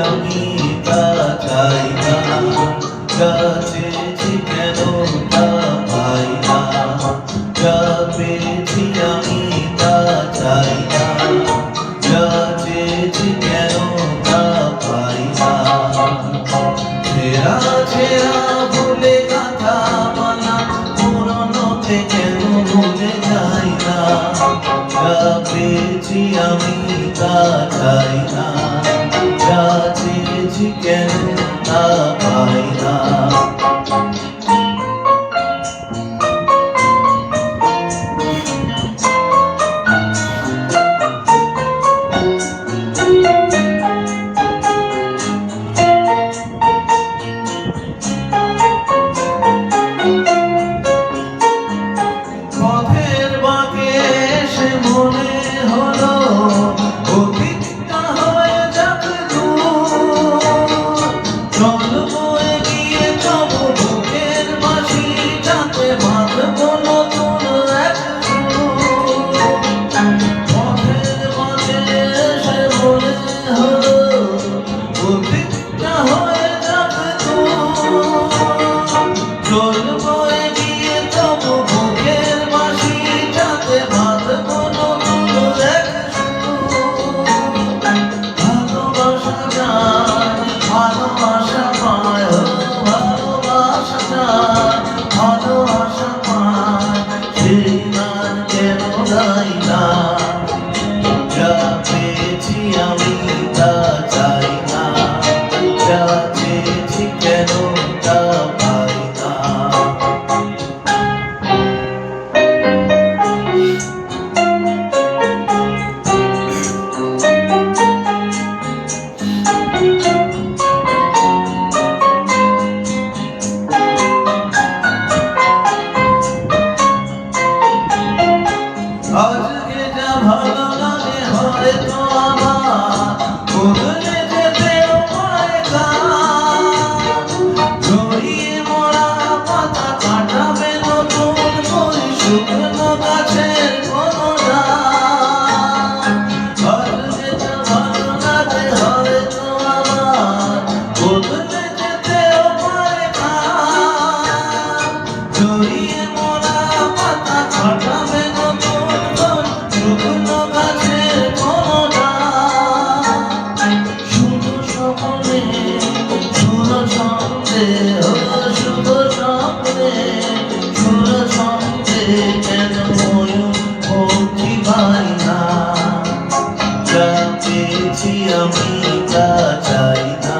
আমি তা চাই না, যা চেয়েছি কেন তা পাই না, যা পেয়েছি আমি তা চাই না, যা চেয়েছি কেন তা পাই না। ছেঁড়া ছেঁড়া ভুলে গাথা মালা পুরনোতে কেন ভুলে যাই না, যা পেয়েছি আমি তা চাই না, যা চেয়েছি কেন তা পাই না। পথের বাঁকে এসে মনে হলো অতীতটা হয়ে যাবে দূর, চলবো এগিয়ে তবু বুকের বাঁশিটাতে বাঁধবো নতুন এক সুর। পথের বাঁকে এসে মনে হলো অতীতটা হয়ে যাবে দূর, চলবো এগিয়ে তবু বুকের বাঁশিটাতে বাঁধবো নতুন এক সুর। ভালোবাসা যায়, ভালোবাসা পায়, ভালোবাসা যায়, ভালোবাসা পায়, সেই গান কেন গাই না, যা পেয়েছি আমি তা চাই না, যা চেয়েছি কেন তা পাই না। আজকে যা ভালো লাগে হয়তো আমার বদলে যেতেও পারে কাল, ঝরিয়ে মরা পাতা কাটাবে নতুন বই শুকনো গাছের কোনো ডাল। আজকে যা ভালো লাগে হয়তো আমার বদলে যেতেও পারে কাল, ঝরিয়ে মরা পাতা কাটাবে নতুন বই শুকনো গাছের কোনো ডাল। শুভ স্বপ্নে শুভ ছন্দে শুভ স্বপ্নে শুভ ছন্দে কেন ময়ূর পঙ্খী পাই না, যা পেয়েছি আমি তা চাই না,